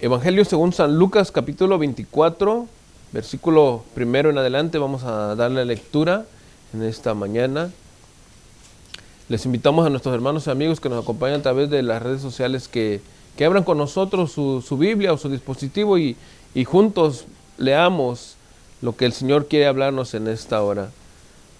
Evangelio según San Lucas, capítulo 24, versículo 1 en adelante. Vamos a darle lectura en esta mañana. Les invitamos a nuestros hermanos y amigos que nos acompañan a través de las redes sociales que abran con nosotros su Biblia o su dispositivo y juntos leamos lo que el Señor quiere hablarnos en esta hora.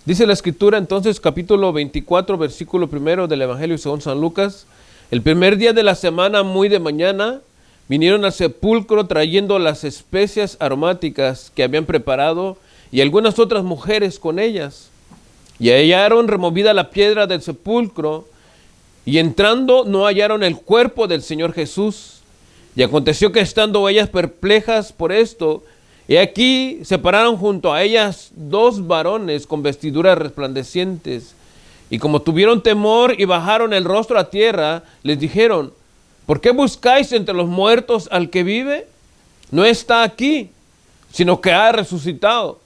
Dice la Escritura entonces, capítulo 24, versículo 1 del Evangelio según San Lucas: el primer día de la semana, muy de mañana, vinieron al sepulcro trayendo las especias aromáticas que habían preparado y algunas otras mujeres con ellas. Y hallaron removida la piedra del sepulcro, y entrando no hallaron el cuerpo del Señor Jesús. Y aconteció que estando ellas perplejas por esto, he aquí se pararon junto a ellas dos varones con vestiduras resplandecientes. Y como tuvieron temor y bajaron el rostro a tierra, les dijeron: ¿por qué buscáis entre los muertos al que vive? No está aquí, sino que ha resucitado.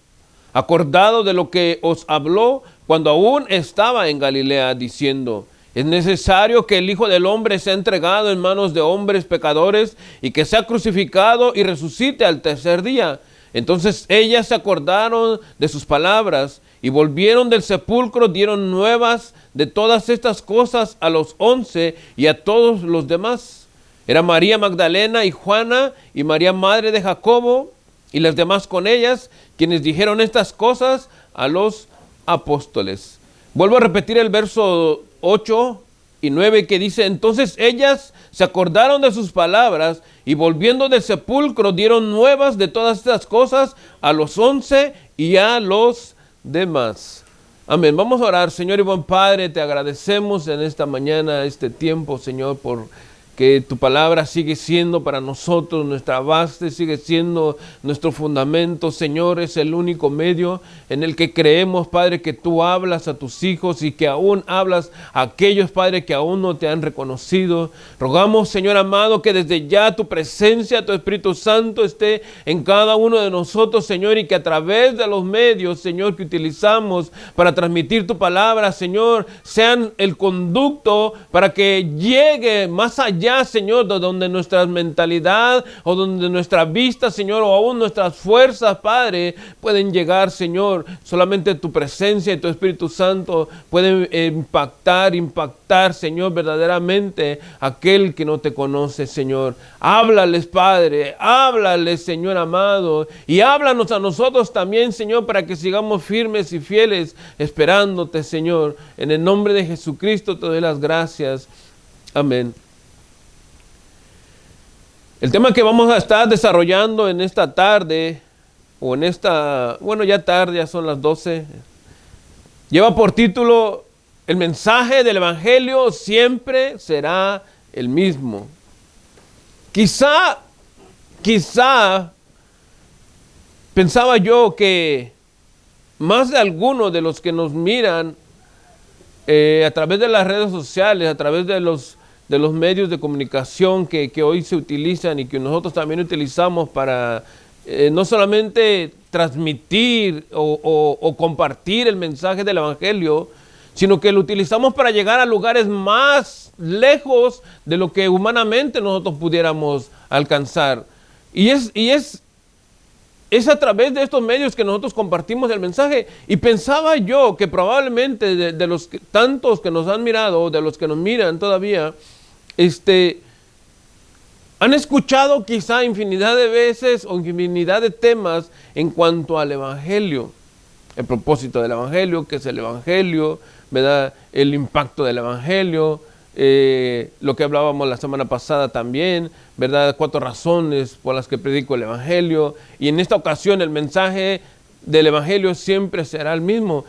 Acordado de lo que os habló cuando aún estaba en Galilea, diciendo: es necesario que el Hijo del Hombre sea entregado en manos de hombres pecadores y que sea crucificado y resucite al tercer día. Entonces ellas se acordaron de sus palabras y volvieron del sepulcro, dieron nuevas de todas estas cosas a los 11 y a todos los demás. Era María Magdalena y Juana y María madre de Jacobo y las demás con ellas, quienes dijeron estas cosas a los apóstoles. Vuelvo a repetir el verso 8 y 9 que dice: entonces ellas se acordaron de sus palabras y volviendo del sepulcro dieron nuevas de todas estas cosas a los 11 y a los demás. Amén. Vamos a orar. Señor y buen Padre, te agradecemos en esta mañana, este tiempo, Señor, por que tu palabra sigue siendo para nosotros nuestra base, sigue siendo nuestro fundamento. Señor, es el único medio en el que creemos, Padre, que tú hablas a tus hijos y que aún hablas a aquellos, Padre, que aún no te han reconocido. Rogamos, Señor amado, que desde ya tu presencia, tu Espíritu Santo esté en cada uno de nosotros, Señor, y que a través de los medios, Señor, que utilizamos para transmitir tu palabra, Señor, sean el conducto para que llegue más allá, Señor, de donde nuestra mentalidad o donde nuestra vista, Señor, o aún nuestras fuerzas, Padre, pueden llegar, Señor. Solamente tu presencia y tu Espíritu Santo pueden impactar, Señor, verdaderamente a aquel que no te conoce, Señor. Háblales, Padre, háblales, Señor amado, y háblanos a nosotros también, Señor, para que sigamos firmes y fieles esperándote, Señor. En el nombre de Jesucristo te doy las gracias. Amén. El tema que vamos a estar desarrollando en esta tarde, o en esta, bueno, ya tarde, ya son las 12, lleva por título: el mensaje del Evangelio siempre será el mismo. Quizá, pensaba yo que más de algunos de los que nos miran a través de las redes sociales, a través de los medios de comunicación que hoy se utilizan y que nosotros también utilizamos para no solamente transmitir o compartir el mensaje del Evangelio, sino que lo utilizamos para llegar a lugares más lejos de lo que humanamente nosotros pudiéramos alcanzar. Y es a través de estos medios que nosotros compartimos el mensaje. Y pensaba yo que probablemente de los tantos que nos han mirado, o de los que nos miran todavía, han escuchado quizá infinidad de veces o infinidad de temas en cuanto al Evangelio. El propósito del Evangelio, qué es el Evangelio, ¿verdad? El impacto del Evangelio, lo que hablábamos la semana pasada también, ¿verdad? 4 razones por las que predico el Evangelio. Y en esta ocasión el mensaje del Evangelio siempre será el mismo.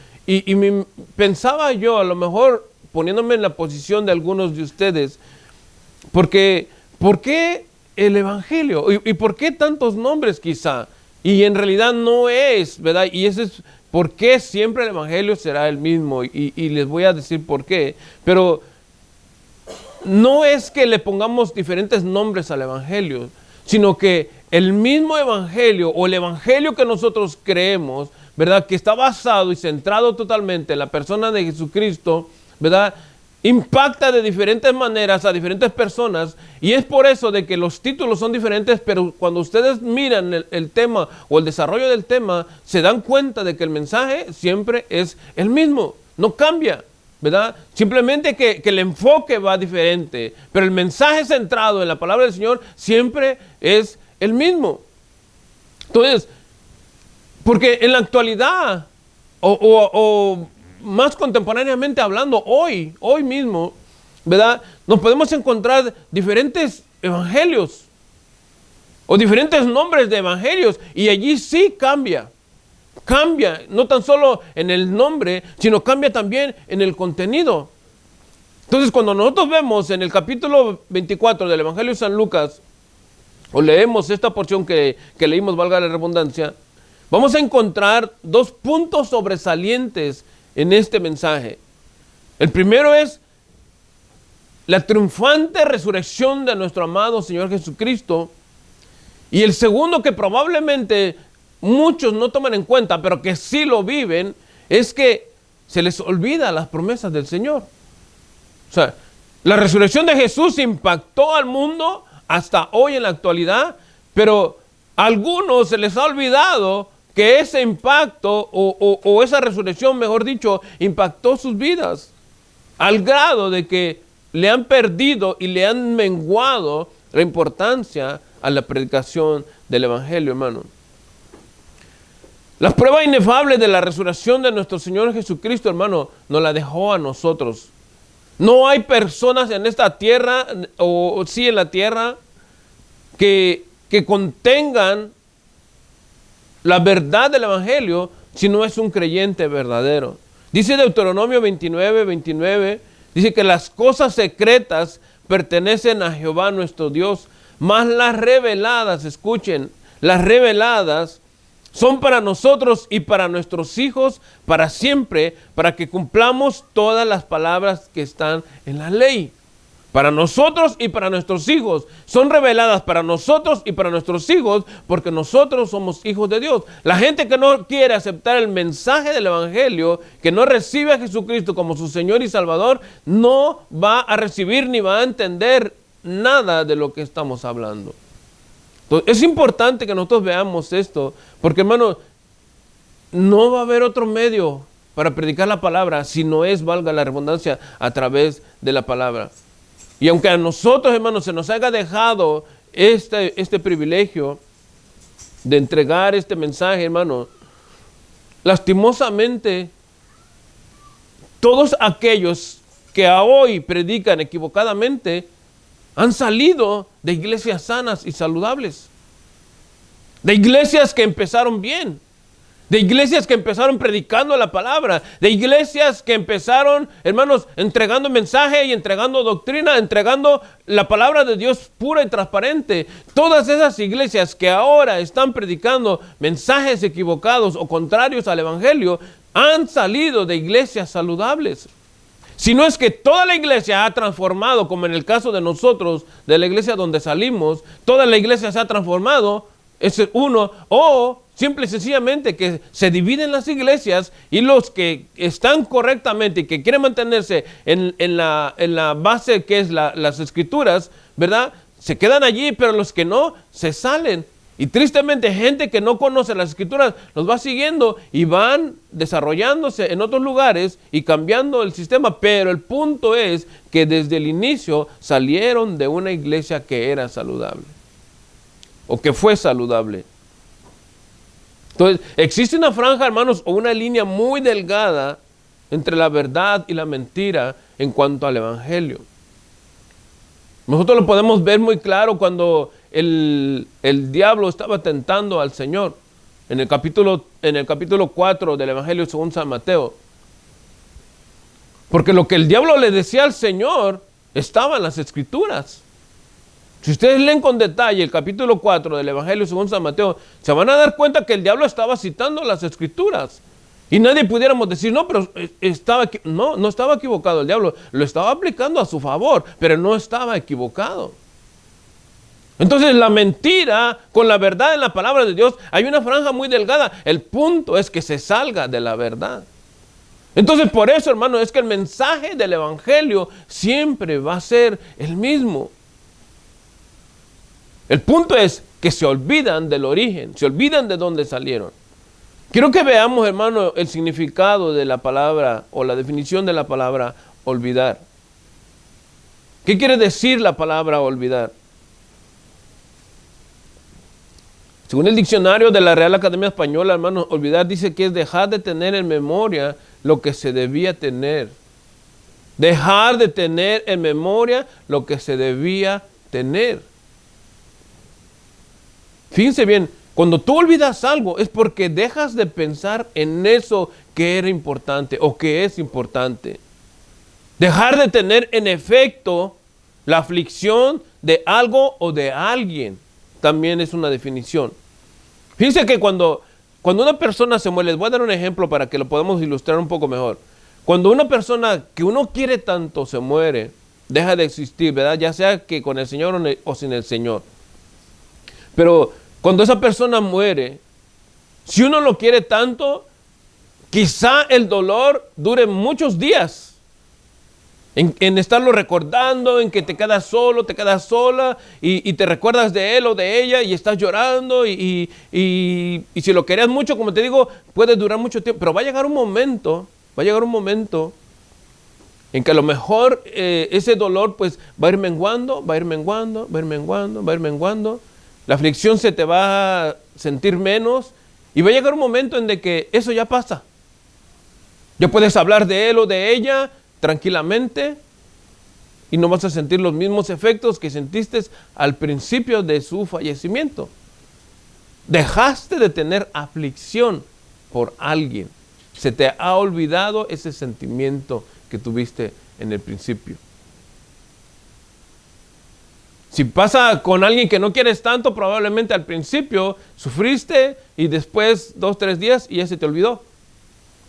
Pensaba yo, a lo mejor poniéndome en la posición de algunos de ustedes, porque ¿por qué el Evangelio? ¿Y por qué tantos nombres quizá? Y en realidad no es, ¿verdad? Y ese es por qué siempre el Evangelio será el mismo. Y les voy a decir por qué. Pero no es que le pongamos diferentes nombres al Evangelio, sino que el mismo Evangelio, o el Evangelio que nosotros creemos, ¿verdad? Que está basado y centrado totalmente en la persona de Jesucristo, ¿verdad? impacta de diferentes maneras a diferentes personas, y es por eso de que los títulos son diferentes, pero cuando ustedes miran el tema o el desarrollo del tema, se dan cuenta de que el mensaje siempre es el mismo, no cambia, ¿verdad? Simplemente que el enfoque va diferente, pero el mensaje centrado en la palabra del Señor siempre es el mismo. Entonces, porque en la actualidad, o más contemporáneamente hablando, hoy mismo, ¿verdad? Nos podemos encontrar diferentes evangelios o diferentes nombres de evangelios, y allí sí cambia, no tan solo en el nombre, sino cambia también en el contenido. Entonces, cuando nosotros vemos en el capítulo 24 del Evangelio de San Lucas, o leemos esta porción que leímos, valga la redundancia, vamos a encontrar dos puntos sobresalientes en este mensaje. El primero es la triunfante resurrección de nuestro amado Señor Jesucristo. Y el segundo, que probablemente muchos no toman en cuenta, pero que sí lo viven, es que se les olvida las promesas del Señor. O sea, la resurrección de Jesús impactó al mundo hasta hoy en la actualidad, pero a algunos se les ha olvidado que ese impacto o esa resurrección, mejor dicho, impactó sus vidas al grado de que le han perdido y le han menguado la importancia a la predicación del Evangelio, hermano. Las pruebas inefables de la resurrección de nuestro Señor Jesucristo, hermano, nos la dejó a nosotros. No hay personas en esta tierra, o sí en la tierra, que contengan la verdad del Evangelio si no es un creyente verdadero. Dice Deuteronomio 29, dice que las cosas secretas pertenecen a Jehová nuestro Dios, mas las reveladas, escuchen, las reveladas son para nosotros y para nuestros hijos para siempre, para que cumplamos todas las palabras que están en la ley. Para nosotros y para nuestros hijos. Son reveladas para nosotros y para nuestros hijos, porque nosotros somos hijos de Dios. La gente que no quiere aceptar el mensaje del Evangelio, que no recibe a Jesucristo como su Señor y Salvador, no va a recibir ni va a entender nada de lo que estamos hablando. Entonces, es importante que nosotros veamos esto, porque, hermano, no va a haber otro medio para predicar la palabra si no es, valga la redundancia, a través de la palabra. Y aunque a nosotros, hermanos, se nos haya dejado este privilegio de entregar este mensaje, hermano, lastimosamente, todos aquellos que a hoy predican equivocadamente han salido de iglesias sanas y saludables, de iglesias que empezaron bien, de iglesias que empezaron predicando la palabra, de iglesias que empezaron, hermanos, entregando mensaje y entregando doctrina, entregando la palabra de Dios pura y transparente. Todas esas iglesias que ahora están predicando mensajes equivocados o contrarios al Evangelio, han salido de iglesias saludables. Si no es que toda la iglesia ha transformado, como en el caso de nosotros, de la iglesia donde salimos, toda la iglesia se ha transformado, es uno, o simple y sencillamente que se dividen las iglesias y los que están correctamente y que quieren mantenerse en la base que es las escrituras, ¿verdad? Se quedan allí, pero los que no, se salen. Y tristemente gente que no conoce las escrituras los va siguiendo y van desarrollándose en otros lugares y cambiando el sistema. Pero el punto es que desde el inicio salieron de una iglesia que era saludable o que fue saludable. Entonces, existe una franja, hermanos, o una línea muy delgada entre la verdad y la mentira en cuanto al Evangelio. Nosotros lo podemos ver muy claro cuando el diablo estaba tentando al Señor en el capítulo 4 del Evangelio según San Mateo. Porque lo que el diablo le decía al Señor estaba en las Escrituras. Si ustedes leen con detalle el capítulo 4 del Evangelio según San Mateo, se van a dar cuenta que el diablo estaba citando las Escrituras. Y nadie pudiéramos decir, no, pero no estaba equivocado el diablo. Lo estaba aplicando a su favor, pero no estaba equivocado. Entonces la mentira con la verdad en la palabra de Dios, hay una franja muy delgada. El punto es que se salga de la verdad. Entonces, por eso, hermano, es que el mensaje del Evangelio siempre va a ser el mismo. El punto es que se olvidan del origen, se olvidan de dónde salieron. Quiero que veamos, hermano, el significado de la palabra o la definición de la palabra olvidar. ¿Qué quiere decir la palabra olvidar? Según el diccionario de la Real Academia Española, hermano, olvidar dice que es dejar de tener en memoria lo que se debía tener. Dejar de tener en memoria lo que se debía tener. Fíjense bien, cuando tú olvidas algo es porque dejas de pensar en eso que era importante o que es importante. Dejar de tener en efecto la aflicción de algo o de alguien también es una definición. Fíjense que cuando una persona se muere, les voy a dar un ejemplo para que lo podamos ilustrar un poco mejor. Cuando una persona que uno quiere tanto se muere, deja de existir, ¿verdad? Ya sea que con el Señor o sin el Señor. Pero cuando esa persona muere, si uno lo quiere tanto, quizá el dolor dure muchos días. En estarlo recordando, en que te quedas solo, te quedas sola y te recuerdas de él o de ella y estás llorando y si lo querías mucho, como te digo, puede durar mucho tiempo, pero va a llegar un momento en que a lo mejor ese dolor pues va a ir menguando, va a ir menguando, va a ir menguando, va a ir menguando, la aflicción se te va a sentir menos y va a llegar un momento en de que eso ya pasa. Ya puedes hablar de él o de ella tranquilamente y no vas a sentir los mismos efectos que sentiste al principio de su fallecimiento. Dejaste de tener aflicción por alguien. Se te ha olvidado ese sentimiento que tuviste en el principio. Si pasa con alguien que no quieres tanto, probablemente al principio sufriste y después 2 o 3 días y ya se te olvidó.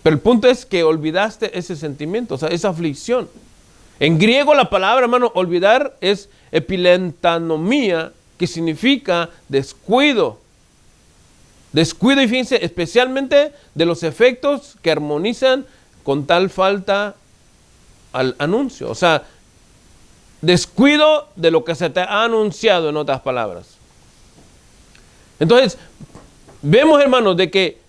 Pero el punto es que olvidaste ese sentimiento, o sea, esa aflicción. En griego la palabra, hermano, olvidar es epilentamia, que significa descuido. Descuido, y fíjense, especialmente de los efectos que armonizan con tal falta al anuncio. O sea, descuido de lo que se te ha anunciado, en otras palabras. Entonces, vemos, hermanos, de que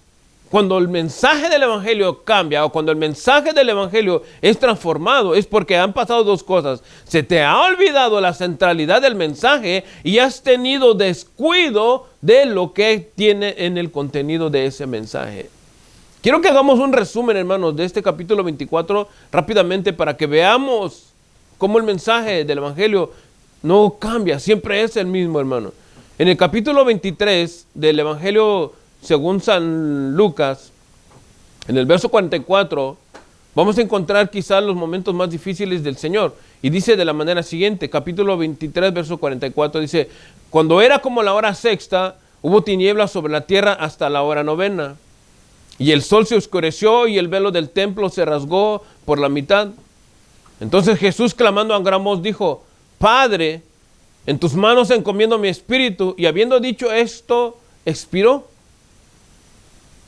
cuando el mensaje del Evangelio cambia o cuando el mensaje del Evangelio es transformado, es porque han pasado 2 cosas. Se te ha olvidado la centralidad del mensaje y has tenido descuido de lo que tiene en el contenido de ese mensaje. Quiero que hagamos un resumen, hermanos, de este capítulo 24 rápidamente para que veamos cómo el mensaje del Evangelio no cambia, siempre es el mismo, hermano. En el capítulo 23 del Evangelio según San Lucas, en el verso 44, vamos a encontrar quizás los momentos más difíciles del Señor. Y dice de la manera siguiente, capítulo 23, verso 44, dice: cuando era como la hora sexta, hubo tinieblas sobre la tierra hasta la hora novena. Y el sol se oscureció y el velo del templo se rasgó por la mitad. Entonces Jesús, clamando a gran voz, dijo: Padre, en tus manos encomiendo mi espíritu. Y habiendo dicho esto, expiró.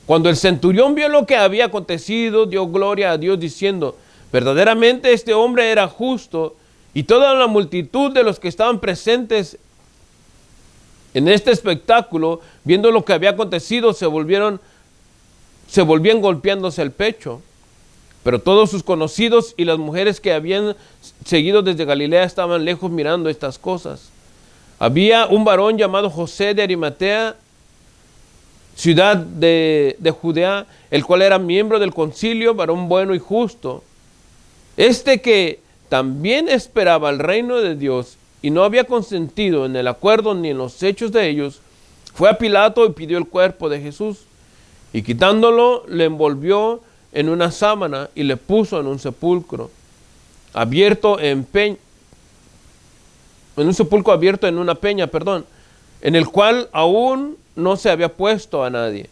Cuando el centurión vio lo que había acontecido, dio gloria a Dios diciendo: verdaderamente este hombre era justo. Y toda la multitud de los que estaban presentes en este espectáculo, viendo lo que había acontecido, se volvían golpeándose el pecho. Pero todos sus conocidos y las mujeres que habían seguido desde Galilea estaban lejos mirando estas cosas. Había un varón llamado José de Arimatea, ciudad de Judea, el cual era miembro del concilio, varón bueno y justo. Este que también esperaba el reino de Dios y no había consentido en el acuerdo ni en los hechos de ellos, fue a Pilato y pidió el cuerpo de Jesús. Y quitándolo, le envolvió en una sábana y le puso en un sepulcro abierto en una peña, en el cual aún no se había puesto a nadie.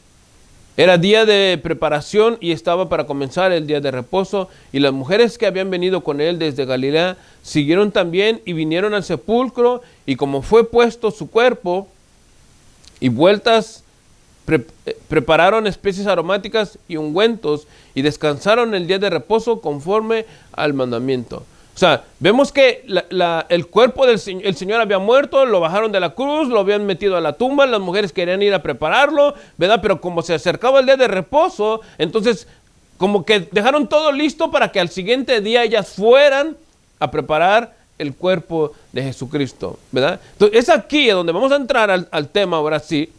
Era día de preparación y estaba para comenzar el día de reposo, y las mujeres que habían venido con él desde Galilea siguieron también y vinieron al sepulcro, y como fue puesto su cuerpo y vueltas prepararon especies aromáticas y ungüentos y descansaron el día de reposo conforme al mandamiento. O sea, vemos que el cuerpo del el Señor había muerto, lo bajaron de la cruz, lo habían metido a la tumba, las mujeres querían ir a prepararlo, ¿verdad? Pero como se acercaba el día de reposo, entonces como que dejaron todo listo para que al siguiente día ellas fueran a preparar el cuerpo de Jesucristo, ¿verdad? Entonces es aquí donde vamos a entrar al tema ahora sí,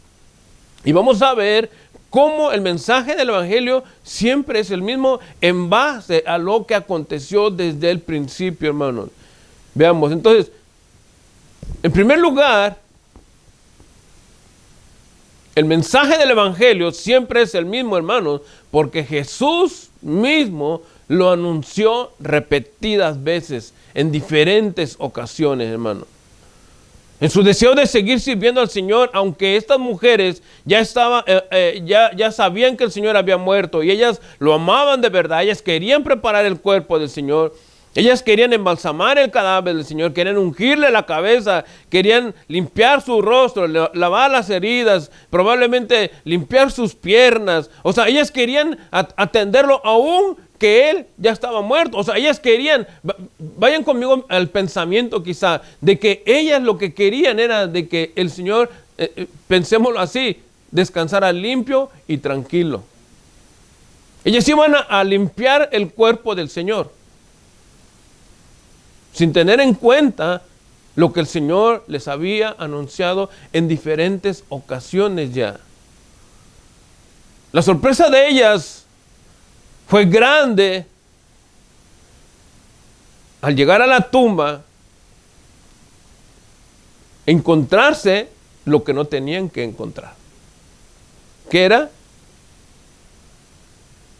y vamos a ver cómo el mensaje del Evangelio siempre es el mismo en base a lo que aconteció desde el principio, hermanos. Veamos, entonces, en primer lugar, el mensaje del Evangelio siempre es el mismo, hermanos, porque Jesús mismo lo anunció repetidas veces, en diferentes ocasiones, hermanos. En su deseo de seguir sirviendo al Señor, aunque estas mujeres ya sabían que el Señor había muerto y ellas lo amaban de verdad, ellas querían preparar el cuerpo del Señor, ellas querían embalsamar el cadáver del Señor, querían ungirle la cabeza, querían limpiar su rostro, lavar las heridas, probablemente limpiar sus piernas. O sea, ellas querían atenderlo aún que él ya estaba muerto. O sea, ellas querían, vayan conmigo al pensamiento quizá, de que ellas lo que querían era de que el Señor, pensémoslo así, descansara limpio y tranquilo. Ellas iban a limpiar el cuerpo del Señor, sin tener en cuenta lo que el Señor les había anunciado en diferentes ocasiones ya. La sorpresa de ellas fue grande al llegar a la tumba, encontrarse lo que no tenían que encontrar. ¿Qué era?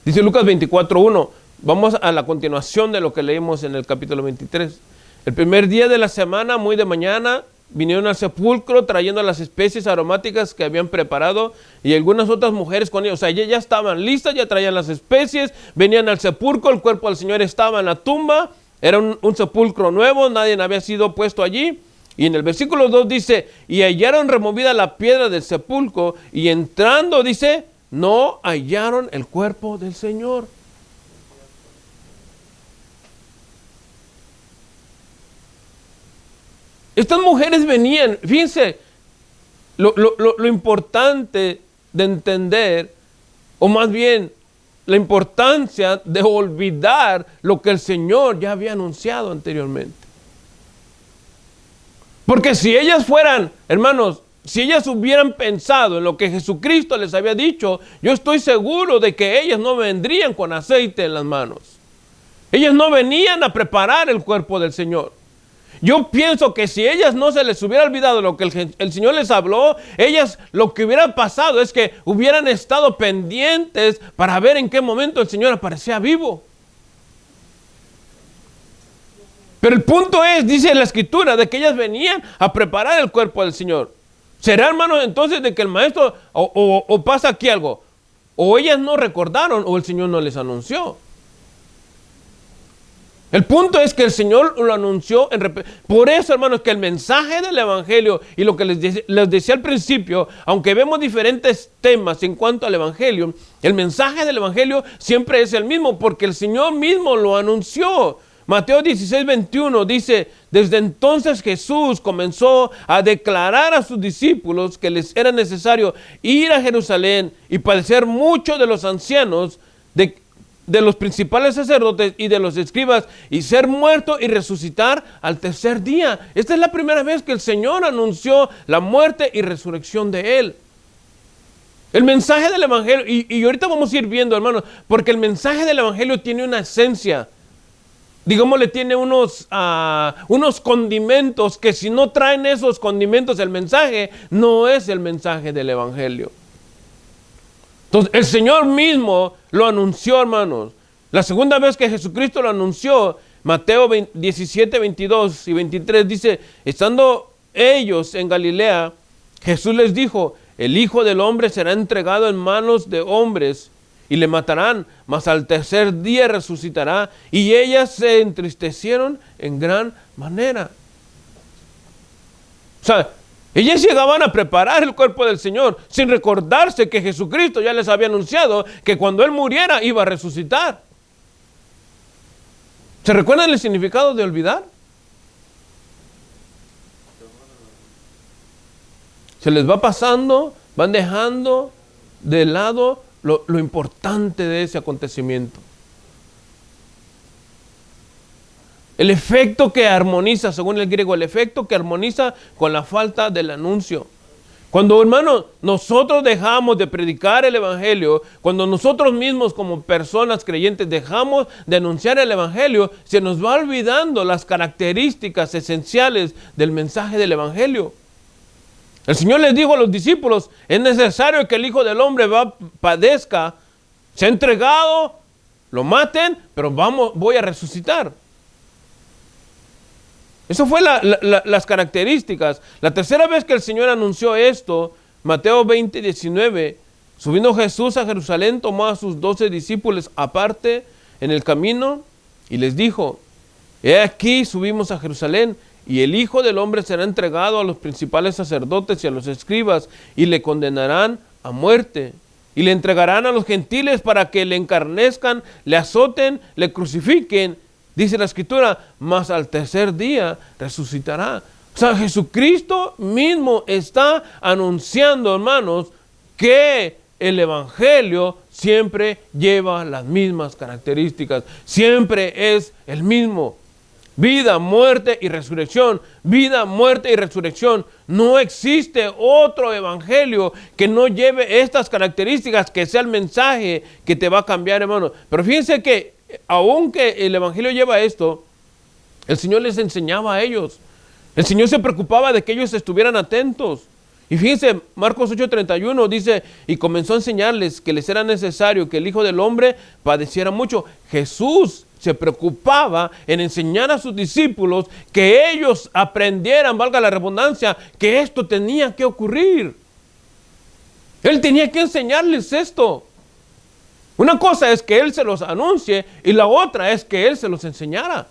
Dice Lucas 24:1. Vamos a la continuación de lo que leímos en el capítulo 23. El primer día de la semana, muy de mañana, vinieron al sepulcro trayendo las especies aromáticas que habían preparado y algunas otras mujeres con ellos. O sea, ya estaban listas, ya traían las especies, venían al sepulcro, el cuerpo del Señor estaba en la tumba, era un sepulcro nuevo, nadie había sido puesto allí. Y en el versículo 2 dice, y hallaron removida la piedra del sepulcro y entrando, dice, no hallaron el cuerpo del Señor. Estas mujeres venían, fíjense, lo importante de entender, o más bien, la importancia de olvidar lo que el Señor ya había anunciado anteriormente. Porque si ellas fueran, hermanos, si ellas hubieran pensado en lo que Jesucristo les había dicho, yo estoy seguro de que ellas no vendrían con aceite en las manos. Ellas no venían a preparar el cuerpo del Señor. Yo pienso que si ellas no se les hubiera olvidado lo que el Señor les habló, ellas lo que hubiera pasado es que hubieran estado pendientes para ver en qué momento el Señor aparecía vivo. Pero el punto es, dice la Escritura, de que ellas venían a preparar el cuerpo del Señor. ¿Será, hermanos, entonces de que el maestro, o pasa aquí algo, o ellas no recordaron o el Señor no les anunció? El punto es que el Señor lo anunció. Por eso, hermanos, que el mensaje del Evangelio y lo que les decía al principio, aunque vemos diferentes temas en cuanto al Evangelio, el mensaje del Evangelio siempre es el mismo porque el Señor mismo lo anunció. Mateo 16:21 dice, desde entonces Jesús comenzó a declarar a sus discípulos que les era necesario ir a Jerusalén y padecer mucho de los ancianos, de los principales sacerdotes y de los escribas, y ser muerto y resucitar al tercer día. Esta es la primera vez que el Señor anunció la muerte y resurrección de Él. El mensaje del Evangelio, y ahorita vamos a ir viendo, hermanos, porque el mensaje del Evangelio tiene una esencia. Digámosle, tiene unos condimentos que si no traen esos condimentos el mensaje, no es el mensaje del Evangelio. Entonces, el Señor mismo lo anunció, hermanos. La segunda vez que Jesucristo lo anunció, Mateo 17, 22 y 23 dice, estando ellos en Galilea, Jesús les dijo, el Hijo del Hombre será entregado en manos de hombres y le matarán, mas al tercer día resucitará. Y ellas se entristecieron en gran manera. O sea, Ellas llegaban a preparar el cuerpo del Señor sin recordarse que Jesucristo ya les había anunciado que cuando Él muriera iba a resucitar. ¿Se recuerdan el significado de olvidar? Se les va pasando, van dejando de lado lo importante de ese acontecimiento. El efecto que armoniza, según el griego, el efecto que armoniza con la falta del anuncio. Cuando, hermano, nosotros dejamos de predicar el Evangelio, cuando nosotros mismos como personas creyentes dejamos de anunciar el Evangelio, se nos va olvidando las características esenciales del mensaje del Evangelio. El Señor les dijo a los discípulos, es necesario que el Hijo del Hombre padezca, sea entregado, lo maten, pero voy a resucitar. Eso fue las características. La tercera vez que el Señor anunció esto, Mateo 20, 19, subiendo Jesús a Jerusalén, tomó a sus 12 discípulos aparte en el camino y les dijo, he aquí subimos a Jerusalén y el Hijo del Hombre será entregado a los principales sacerdotes y a los escribas y le condenarán a muerte. Y le entregarán a los gentiles para que le encarnezcan, le azoten, le crucifiquen. Dice la Escritura, mas al tercer día resucitará. O sea, Jesucristo mismo está anunciando, hermanos, que el Evangelio siempre lleva las mismas características. Siempre es el mismo. Vida, muerte y resurrección. Vida, muerte y resurrección. No existe otro evangelio que no lleve estas características, que sea el mensaje que te va a cambiar, hermano. Pero fíjense que aunque el evangelio lleva esto, el Señor les enseñaba a ellos. El Señor se preocupaba de que ellos estuvieran atentos. Y fíjense, Marcos 8:31 dice, y comenzó a enseñarles que les era necesario que el Hijo del Hombre padeciera mucho. Jesús se preocupaba en enseñar a sus discípulos que ellos aprendieran, valga la redundancia, que esto tenía que ocurrir. Él tenía que enseñarles esto. Una cosa es que Él se los anuncie y la otra es que Él se los enseñara.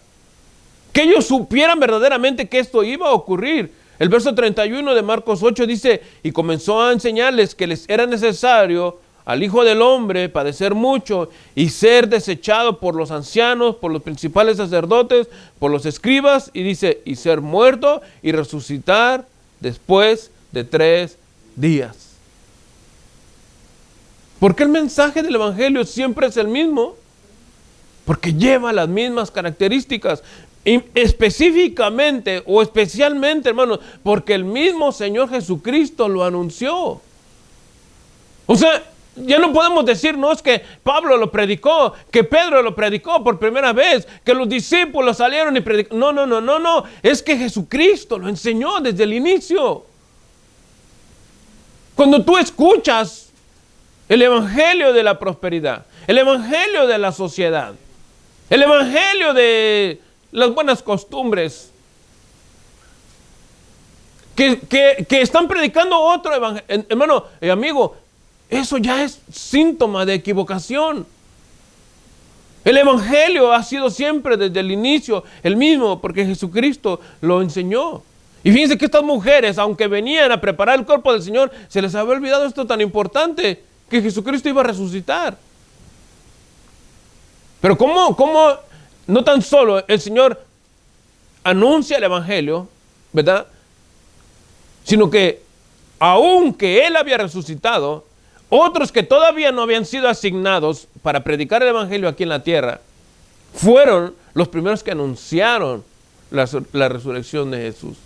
Que ellos supieran verdaderamente que esto iba a ocurrir. El verso 31 de Marcos 8 dice, y comenzó a enseñarles que les era necesario al Hijo del Hombre padecer mucho y ser desechado por los ancianos, por los principales sacerdotes, por los escribas, y dice, y ser muerto y resucitar después de 3 días. ¿Por qué el mensaje del Evangelio siempre es el mismo? Porque lleva las mismas características. Y específicamente o especialmente, hermanos, porque el mismo Señor Jesucristo lo anunció. O sea, ya no podemos decir, no es que Pablo lo predicó, que Pedro lo predicó por primera vez, que los discípulos salieron y predicaron. No. Es que Jesucristo lo enseñó desde el inicio. Cuando tú escuchas el evangelio de la prosperidad, el evangelio de la sociedad, el evangelio de las buenas costumbres, que están predicando otro evangelio, hermano, amigo, eso ya es síntoma de equivocación. El evangelio ha sido siempre desde el inicio el mismo, porque Jesucristo lo enseñó. Y fíjense que estas mujeres, aunque venían a preparar el cuerpo del Señor, se les había olvidado esto tan importante, que Jesucristo iba a resucitar. Pero ¿cómo no tan solo el Señor anuncia el evangelio, ¿verdad? Sino que aunque Él había resucitado, otros que todavía no habían sido asignados para predicar el evangelio aquí en la tierra, fueron los primeros que anunciaron la resurrección de Jesús.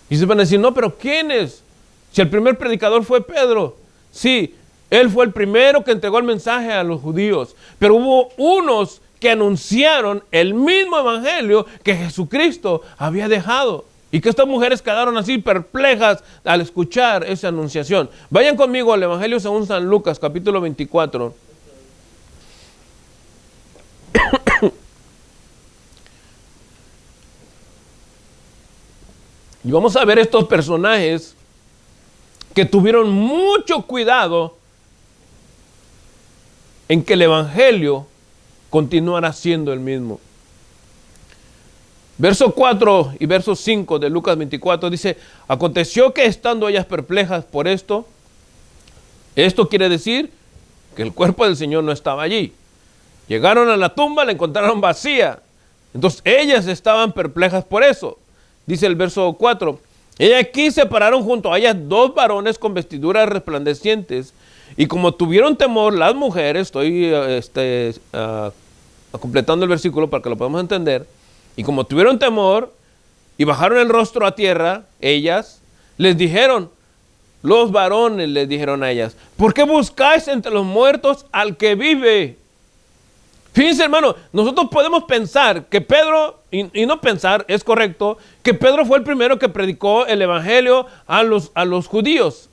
Y se van a decir, no, pero ¿quién es? Si el primer predicador fue Pedro. Sí, él fue el primero que entregó el mensaje a los judíos. Pero hubo unos que anunciaron el mismo evangelio que Jesucristo había dejado. Y que estas mujeres quedaron así perplejas al escuchar esa anunciación. Vayan conmigo al Evangelio según San Lucas, capítulo 24. Y vamos a ver estos personajes que tuvieron mucho cuidado en que el evangelio continuara siendo el mismo. Verso 4 y verso 5 de Lucas 24 dice, aconteció que estando ellas perplejas por esto quiere decir que el cuerpo del Señor no estaba allí. Llegaron a la tumba, la encontraron vacía. Entonces ellas estaban perplejas por eso. Dice el verso 4, y aquí se pararon junto a ellas dos varones con vestiduras resplandecientes, y como tuvieron temor las mujeres, estoy completando el versículo para que lo podamos entender, y como tuvieron temor y bajaron el rostro a tierra, ellas les dijeron, los varones les dijeron a ellas, ¿por qué buscáis entre los muertos al que vive? Fíjense, hermano, nosotros podemos pensar que Pedro, y no pensar, es correcto, que Pedro fue el primero que predicó el evangelio a los judíos.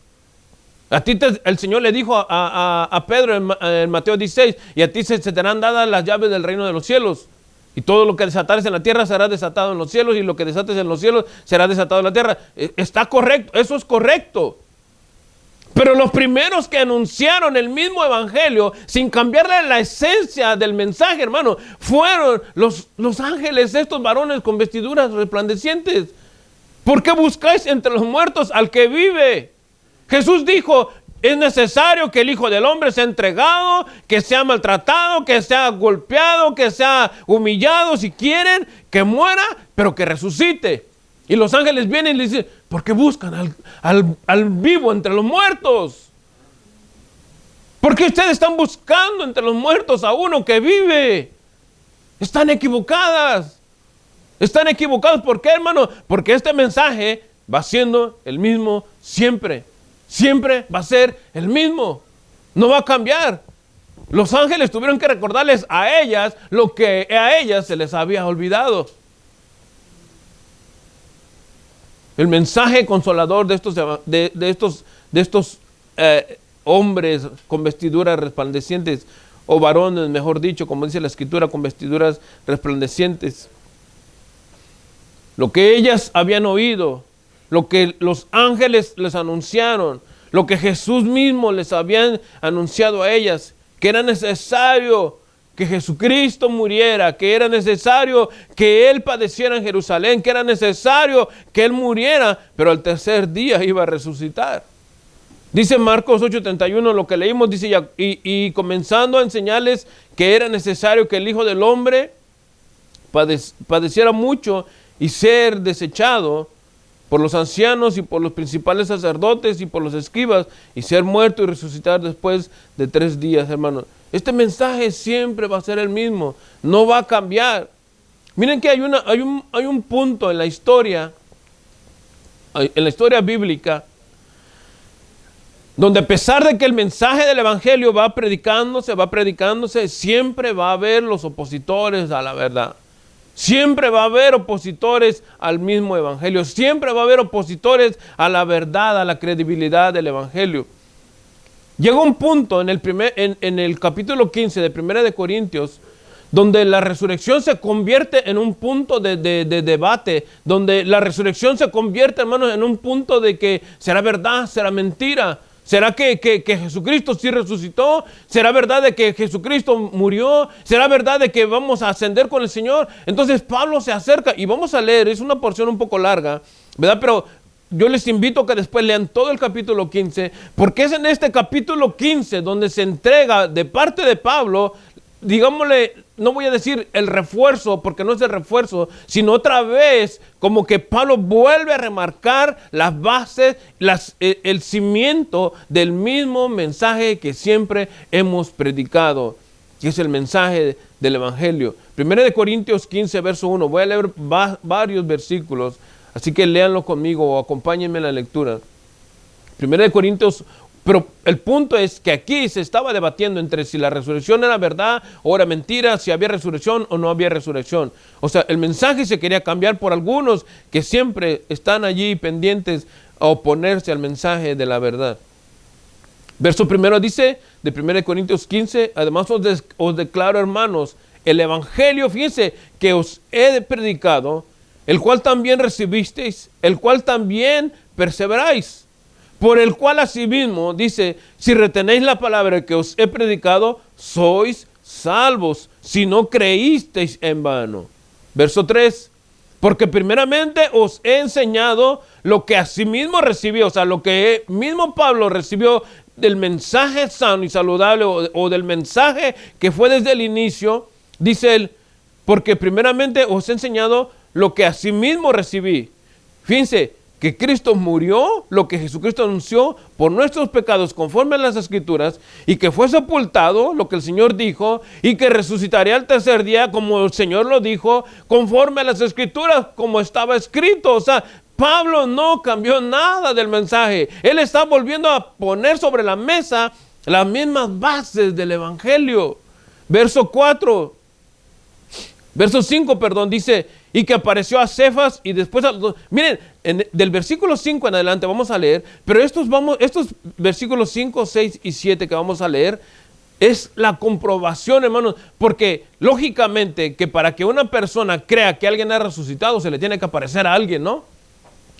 El Señor le dijo a Pedro en Mateo 16, y a ti se te serán dadas las llaves del reino de los cielos. Y todo lo que desatares en la tierra será desatado en los cielos, y lo que desates en los cielos será desatado en la tierra. Está correcto, eso es correcto. Pero los primeros que anunciaron el mismo evangelio, sin cambiarle la esencia del mensaje, hermano, fueron los ángeles, estos varones con vestiduras resplandecientes. ¿Por qué buscáis entre los muertos al que vive? Jesús dijo, es necesario que el Hijo del Hombre sea entregado, que sea maltratado, que sea golpeado, que sea humillado, si quieren, que muera, pero que resucite. Y los ángeles vienen y le dicen, ¿por qué buscan al vivo entre los muertos? ¿Por qué ustedes están buscando entre los muertos a uno que vive? Están equivocadas. Están equivocados. ¿Por qué, hermano? Porque este mensaje va siendo el mismo siempre. Siempre va a ser el mismo. No va a cambiar. Los ángeles tuvieron que recordarles a ellas lo que a ellas se les había olvidado. El mensaje consolador de estos hombres con vestiduras resplandecientes, o varones, mejor dicho, como dice la Escritura, con vestiduras resplandecientes. Lo que ellas habían oído, lo que los ángeles les anunciaron, lo que Jesús mismo les había anunciado a ellas, que era necesario que Jesucristo muriera, que era necesario que Él padeciera en Jerusalén, que era necesario que Él muriera, pero al tercer día iba a resucitar. Dice Marcos 8:31, lo que leímos, dice, y comenzando a enseñarles que era necesario que el Hijo del Hombre padeciera mucho y ser desechado por los ancianos y por los principales sacerdotes y por los escribas, y ser muerto y resucitar después de 3 días, hermanos. Este mensaje siempre va a ser el mismo, no va a cambiar. Miren que hay un punto en la historia bíblica, donde a pesar de que el mensaje del evangelio va predicándose, siempre va a haber los opositores a la verdad. Siempre va a haber opositores al mismo evangelio. Siempre va a haber opositores a la verdad, a la credibilidad del evangelio. Llega un punto en el capítulo 15 de 1 de Corintios, donde la resurrección se convierte en un punto de debate, donde la resurrección se convierte, hermanos, en un punto de que será verdad, será mentira. ¿Será que Jesucristo sí resucitó? ¿Será verdad de que Jesucristo murió? ¿Será verdad de que vamos a ascender con el Señor? Entonces Pablo se acerca y vamos a leer, es una porción un poco larga, ¿verdad? Pero yo les invito a que después lean todo el capítulo 15, porque es en este capítulo 15 donde se entrega de parte de Pablo, digámosle, no voy a decir el refuerzo, porque no es el refuerzo, sino otra vez como que Pablo vuelve a remarcar las bases, el cimiento del mismo mensaje que siempre hemos predicado, que es el mensaje del evangelio. 1 de Corintios 15, verso 1, voy a leer varios versículos, así que léanlo conmigo o acompáñenme en la lectura. 1 de Corintios, pero el punto es que aquí se estaba debatiendo entre si la resurrección era verdad o era mentira, si había resurrección o no había resurrección. O sea, el mensaje se quería cambiar por algunos que siempre están allí pendientes a oponerse al mensaje de la verdad. Verso primero dice, de 1 Corintios 15, además os declaro, hermanos, el evangelio, fíjense, que os he predicado, el cual también recibisteis, el cual también perseveráis, por el cual asimismo, dice, si retenéis la palabra que os he predicado, sois salvos, si no creísteis en vano. Verso 3, Porque primeramente os he enseñado lo que asimismo recibí, o sea, lo que mismo Pablo recibió del mensaje sano y saludable o del mensaje que fue desde el inicio. Dice él, porque primeramente os he enseñado lo que asimismo recibí. Fíjense, que Cristo murió, lo que Jesucristo anunció por nuestros pecados conforme a las Escrituras, y que fue sepultado, lo que el Señor dijo, y que resucitaría al tercer día, como el Señor lo dijo, conforme a las Escrituras, como estaba escrito. O sea, Pablo no cambió nada del mensaje. Él está volviendo a poner sobre la mesa las mismas bases del Evangelio. Verso 5, dice, y que apareció a Cefas y después a los... Miren, del versículo 5 en adelante vamos a leer, pero estos versículos 5, 6 y 7 que vamos a leer es la comprobación, hermanos, porque lógicamente que para que una persona crea que alguien ha resucitado se le tiene que aparecer a alguien, ¿no?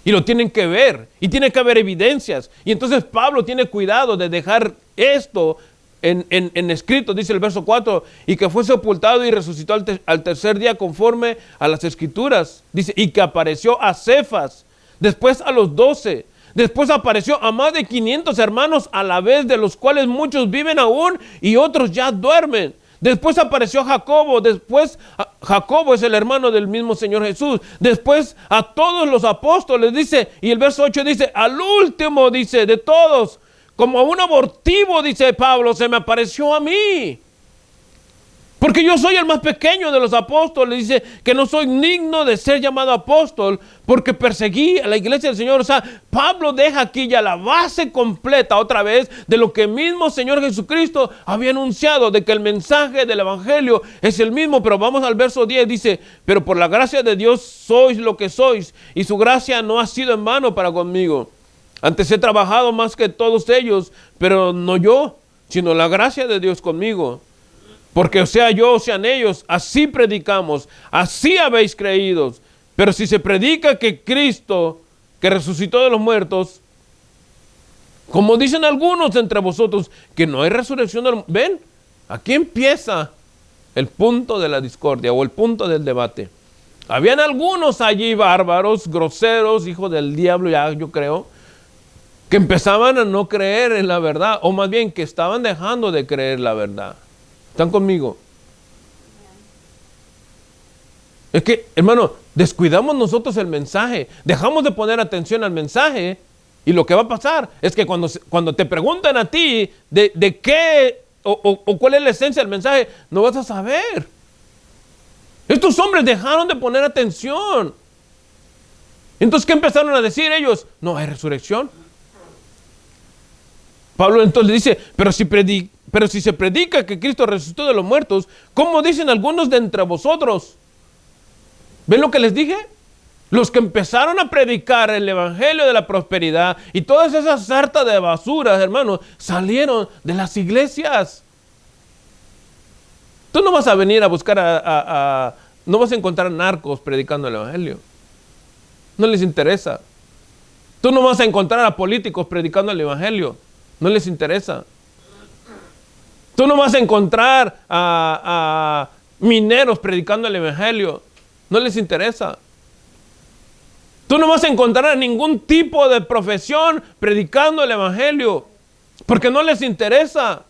Y lo tienen que ver, y tiene que haber evidencias. Y entonces Pablo tiene cuidado de dejar esto en escrito, dice el verso 4, y que fue sepultado y resucitó al tercer día conforme a las Escrituras. Dice, y que apareció a Cefas, después a los 12, después apareció a más de 500 hermanos a la vez, de los cuales muchos viven aún y otros ya duermen. Después apareció Jacobo, Jacobo es el hermano del mismo Señor Jesús. Después a todos los apóstoles, dice, y el verso 8 dice, al último, dice, de todos, como un abortivo, dice Pablo, se me apareció a mí. Porque yo soy el más pequeño de los apóstoles. Dice que no soy digno de ser llamado apóstol porque perseguí a la iglesia del Señor. O sea, Pablo deja aquí ya la base completa otra vez de lo que mismo Señor Jesucristo había anunciado, de que el mensaje del Evangelio es el mismo. Pero vamos al verso 10, dice, pero por la gracia de Dios sois lo que sois, y su gracia no ha sido en vano para conmigo. Antes he trabajado más que todos ellos, pero no yo, sino la gracia de Dios conmigo. Porque o sea yo o sean ellos, así predicamos, así habéis creído. Pero si se predica que Cristo, que resucitó de los muertos, como dicen algunos entre vosotros, que no hay resurrección de los muertos. ¿Ven? Aquí empieza el punto de la discordia o el punto del debate. Habían algunos allí bárbaros, groseros, hijos del diablo, ya yo creo, que empezaban a no creer en la verdad, o más bien que estaban dejando de creer la verdad. ¿Están conmigo? Es que, hermano, descuidamos nosotros el mensaje, dejamos de poner atención al mensaje, y lo que va a pasar es que cuando te preguntan a ti de qué o cuál es la esencia del mensaje, no vas a saber. Estos hombres dejaron de poner atención. Entonces, ¿qué empezaron a decir ellos? No hay resurrección. Pablo entonces dice, pero si se predica que Cristo resucitó de los muertos, ¿cómo dicen algunos de entre vosotros? ¿Ven lo que les dije? Los que empezaron a predicar el evangelio de la prosperidad y todas esas sartas de basura, hermanos, salieron de las iglesias. Tú no vas a venir a buscar no vas a encontrar narcos predicando el evangelio. No les interesa. Tú no vas a encontrar a políticos predicando el evangelio. No les interesa. Tú no vas a encontrar a mineros predicando el evangelio. No les interesa. Tú no vas a encontrar a ningún tipo de profesión predicando el evangelio, porque no les interesa.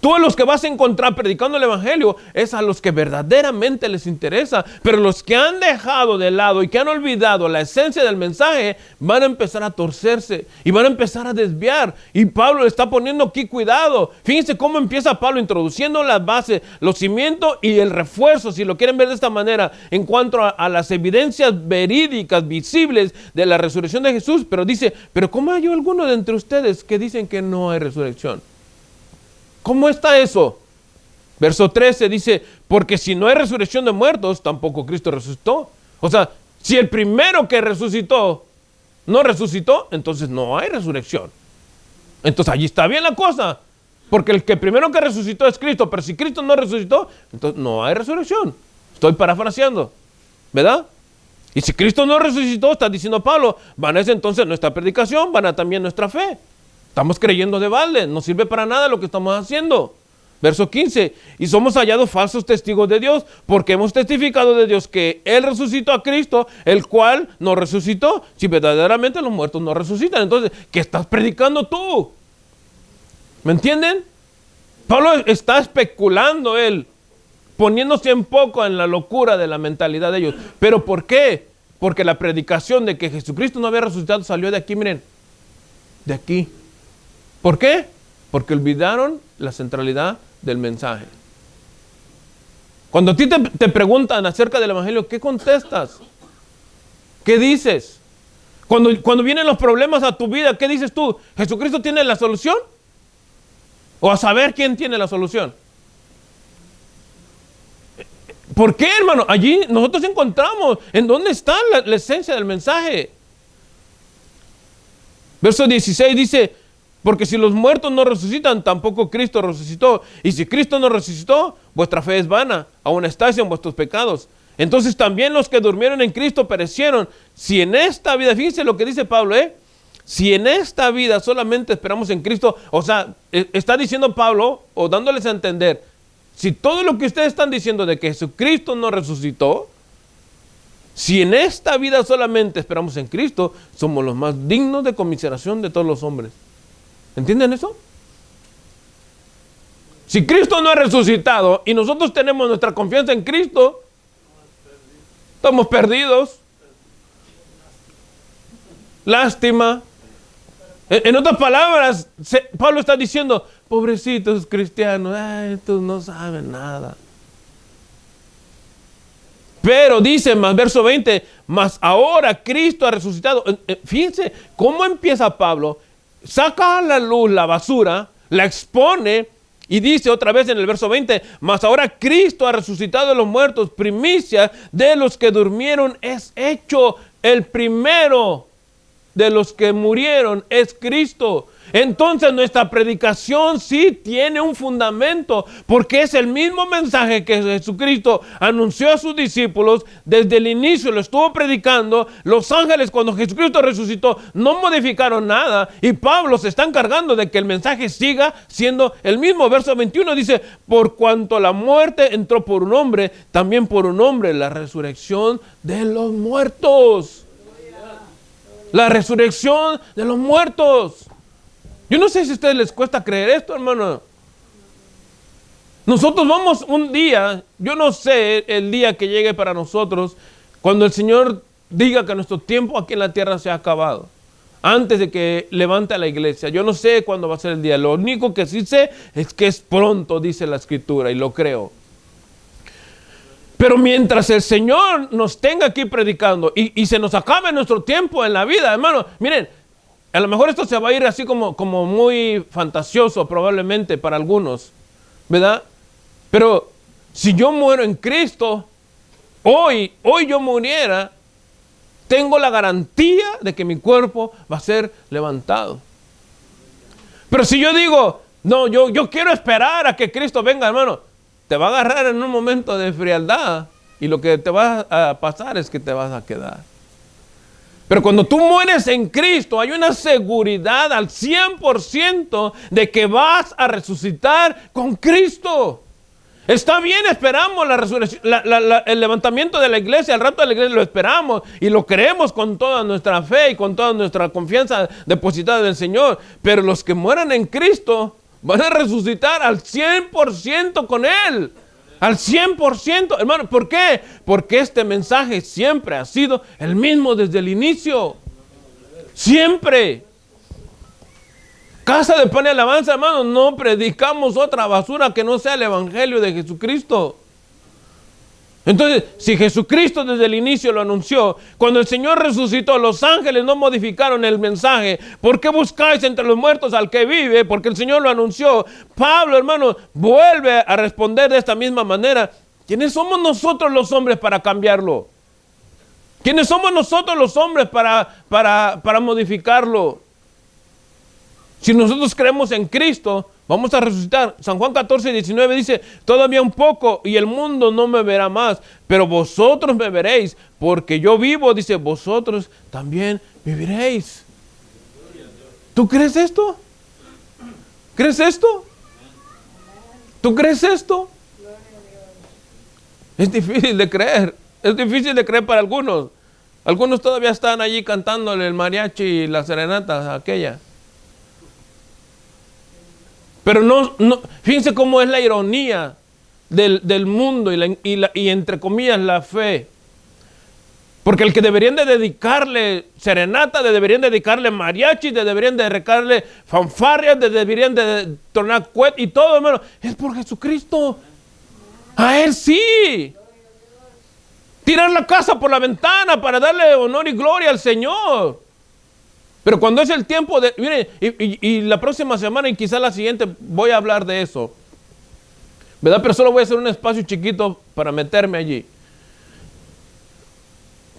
Tú a los que vas a encontrar predicando el evangelio es a los que verdaderamente les interesa. Pero los que han dejado de lado y que han olvidado la esencia del mensaje van a empezar a torcerse y van a empezar a desviar. Y Pablo le está poniendo aquí cuidado. Fíjense cómo empieza Pablo introduciendo las bases, los cimientos y el refuerzo, si lo quieren ver de esta manera, en cuanto a las evidencias verídicas, visibles de la resurrección de Jesús. Pero dice, pero ¿cómo hay alguno de entre ustedes que dicen que no hay resurrección? ¿Cómo está eso? Verso 13 dice, porque si no hay resurrección de muertos, tampoco Cristo resucitó. O sea, si el primero que resucitó no resucitó, entonces no hay resurrección. Entonces allí está bien la cosa. Porque el que primero que resucitó es Cristo, pero si Cristo no resucitó, entonces no hay resurrección. Estoy parafraseando, ¿verdad? Y si Cristo no resucitó, está diciendo Pablo, van a ese entonces nuestra predicación, van a también nuestra fe. Estamos creyendo de balde, no sirve para nada lo que estamos haciendo. Verso 15, y somos hallados falsos testigos de Dios, porque hemos testificado de Dios que Él resucitó a Cristo, el cual no resucitó, si verdaderamente los muertos no resucitan. Entonces, ¿qué estás predicando tú? ¿Me entienden? Pablo está especulando él, poniéndose un poco en la locura de la mentalidad de ellos. ¿Pero por qué? Porque la predicación de que Jesucristo no había resucitado salió de aquí, miren, de aquí. ¿Por qué? Porque olvidaron la centralidad del mensaje. Cuando a ti te preguntan acerca del evangelio, ¿qué contestas? ¿Qué dices? Cuando vienen los problemas a tu vida, ¿qué dices tú? ¿Jesucristo tiene la solución? ¿O a saber quién tiene la solución? ¿Por qué, hermano? Allí nosotros encontramos en dónde está la esencia del mensaje. Verso 16 dice, porque si los muertos no resucitan, tampoco Cristo resucitó. Y si Cristo no resucitó, vuestra fe es vana, aún estáis en vuestros pecados. Entonces también los que durmieron en Cristo perecieron. Si en esta vida, fíjense lo que dice Pablo, si en esta vida solamente esperamos en Cristo, o sea, está diciendo Pablo, o dándoles a entender, si todo lo que ustedes están diciendo de que Jesucristo no resucitó, si en esta vida solamente esperamos en Cristo, somos los más dignos de conmiseración de todos los hombres. ¿Entienden eso? Si Cristo no ha resucitado y nosotros tenemos nuestra confianza en Cristo, estamos perdidos. Lástima. En otras palabras, Pablo está diciendo, pobrecitos cristianos, estos no saben nada. Pero dice más, verso 20, mas ahora Cristo ha resucitado. Fíjense cómo empieza Pablo. Saca a la luz la basura, la expone y dice otra vez en el verso 20, mas ahora Cristo ha resucitado de los muertos, primicia de los que durmieron, es hecho el primero de los que murieron, es Cristo. Entonces nuestra predicación sí tiene un fundamento, porque es el mismo mensaje que Jesucristo anunció a sus discípulos desde el inicio, lo estuvo predicando. Los ángeles, cuando Jesucristo resucitó, no modificaron nada, y Pablo se está encargando de que el mensaje siga siendo el mismo. Verso 21 dice, por cuanto la muerte entró por un hombre, también por un hombre la resurrección de los muertos. La resurrección de los muertos. Yo no sé si a ustedes les cuesta creer esto, hermano. Nosotros vamos un día, yo no sé el día que llegue para nosotros, cuando el Señor diga que nuestro tiempo aquí en la tierra se ha acabado, antes de que levante a la iglesia. Yo no sé cuándo va a ser el día. Lo único que sí sé es que es pronto, dice la Escritura, y lo creo. Pero mientras el Señor nos tenga aquí predicando y se nos acabe nuestro tiempo en la vida, hermano, miren, a lo mejor esto se va a ir así como muy fantasioso probablemente para algunos, ¿verdad? Pero si yo muero en Cristo, hoy yo muriera, tengo la garantía de que mi cuerpo va a ser levantado. Pero si yo digo, no, yo quiero esperar a que Cristo venga, hermano, te va a agarrar en un momento de frialdad y lo que te va a pasar es que te vas a quedar. Pero cuando tú mueres en Cristo, hay una seguridad al 100% de que vas a resucitar con Cristo. Está bien, esperamos la resurrección, el levantamiento de la iglesia, el rapto de la iglesia, lo esperamos y lo creemos con toda nuestra fe y con toda nuestra confianza depositada en el Señor. Pero los que mueran en Cristo van a resucitar al 100% con Él. Al 100%, hermano. ¿Por qué? Porque este mensaje siempre ha sido el mismo desde el inicio. Siempre. Casa de Pan y Alabanza, hermano, no predicamos otra basura que no sea el evangelio de Jesucristo. Entonces, si Jesucristo desde el inicio lo anunció, cuando el Señor resucitó, los ángeles no modificaron el mensaje. ¿Por qué buscáis entre los muertos al que vive? Porque el Señor lo anunció. Pablo, hermano, vuelve a responder de esta misma manera. ¿Quiénes somos nosotros los hombres para cambiarlo? ¿Quiénes somos nosotros los hombres para modificarlo? Si nosotros creemos en Cristo, vamos a resucitar. San Juan 14:19 dice, todavía un poco y el mundo no me verá más, pero vosotros me veréis, porque yo vivo, dice, vosotros también viviréis. ¿Tú crees esto? ¿Crees esto? ¿Tú crees esto? Es difícil de creer. Es difícil de creer para algunos. Algunos todavía están allí cantándole el mariachi y la serenata aquella. Pero no, fíjense cómo es la ironía del mundo y entre comillas la fe. Porque el que deberían de dedicarle serenata, deberían dedicarle mariachi, deberían de dedicarle fanfarrias, deberían de tornar cohetes y todo, hermano, es por Jesucristo. A Él sí. Tirar la casa por la ventana para darle honor y gloria al Señor. Pero cuando es el tiempo de... Miren, y la próxima semana y quizás la siguiente voy a hablar de eso. ¿Verdad? Pero solo voy a hacer un espacio chiquito para meterme allí.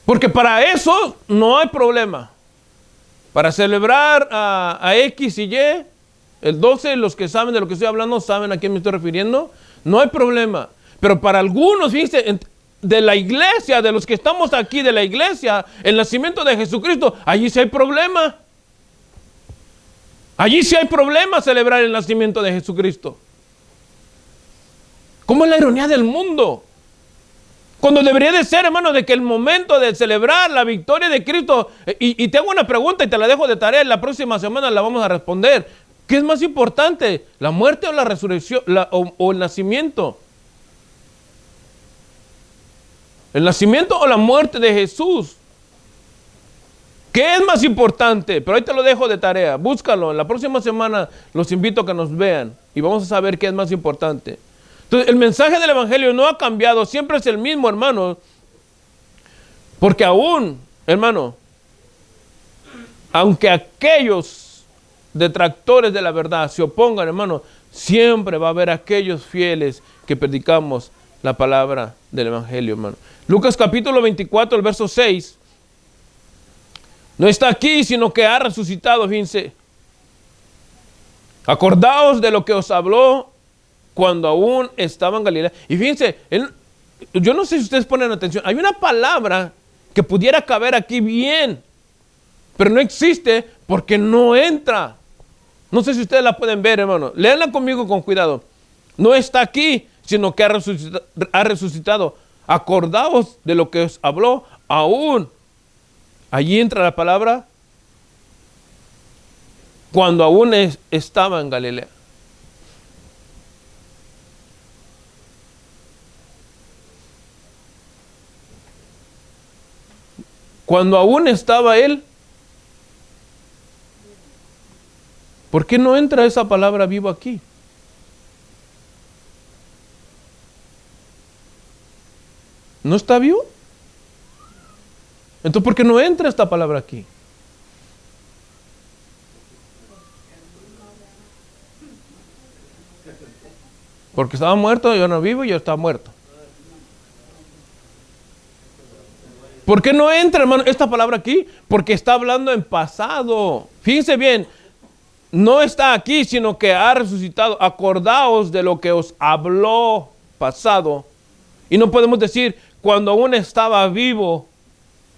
Porque para eso no hay problema. Para celebrar a X y Y, el 12, los que saben de lo que estoy hablando saben a quién me estoy refiriendo, no hay problema. Pero para algunos, fíjense, de la iglesia, de los que estamos aquí de la iglesia, el nacimiento de Jesucristo, allí sí hay problema. Allí sí hay problema celebrar el nacimiento de Jesucristo. ¿Cómo es la ironía del mundo? Cuando debería de ser, hermano, de que el momento de celebrar la victoria de Cristo, y te hago una pregunta y te la dejo de tarea, la próxima semana la vamos a responder. ¿Qué es más importante? ¿La muerte o la resurrección o el nacimiento? ¿El nacimiento o la muerte de Jesús? ¿Qué es más importante? Pero ahí te lo dejo de tarea. Búscalo. La próxima semana los invito a que nos vean y vamos a saber qué es más importante. Entonces, el mensaje del Evangelio no ha cambiado. Siempre es el mismo, hermano. Porque aún, hermano, aunque aquellos detractores de la verdad se opongan, hermano, siempre va a haber aquellos fieles que predicamos la palabra del Evangelio, hermano. Lucas capítulo 24, el verso 6. No está aquí, sino que ha resucitado, fíjense. Acordaos de lo que os habló cuando aún estaba en Galilea. Y fíjense, yo no sé si ustedes ponen atención, hay una palabra que pudiera caber aquí bien, pero no existe porque no entra. No sé si ustedes la pueden ver, hermano. Léanla conmigo con cuidado. No está aquí, sino que ha resucitado. Acordaos de lo que os habló aún. Allí entra la palabra cuando aún estaba en Galilea. Cuando aún estaba él. ¿Por qué no entra esa palabra vivo aquí? ¿No está vivo? Entonces, ¿por qué no entra esta palabra aquí? Porque estaba muerto, yo no vivo y yo estaba muerto. ¿Por qué no entra, hermano, esta palabra aquí? Porque está hablando en pasado. Fíjense bien, no está aquí, sino que ha resucitado. Acordaos de lo que os habló pasado. Y no podemos decir cuando aún estaba vivo,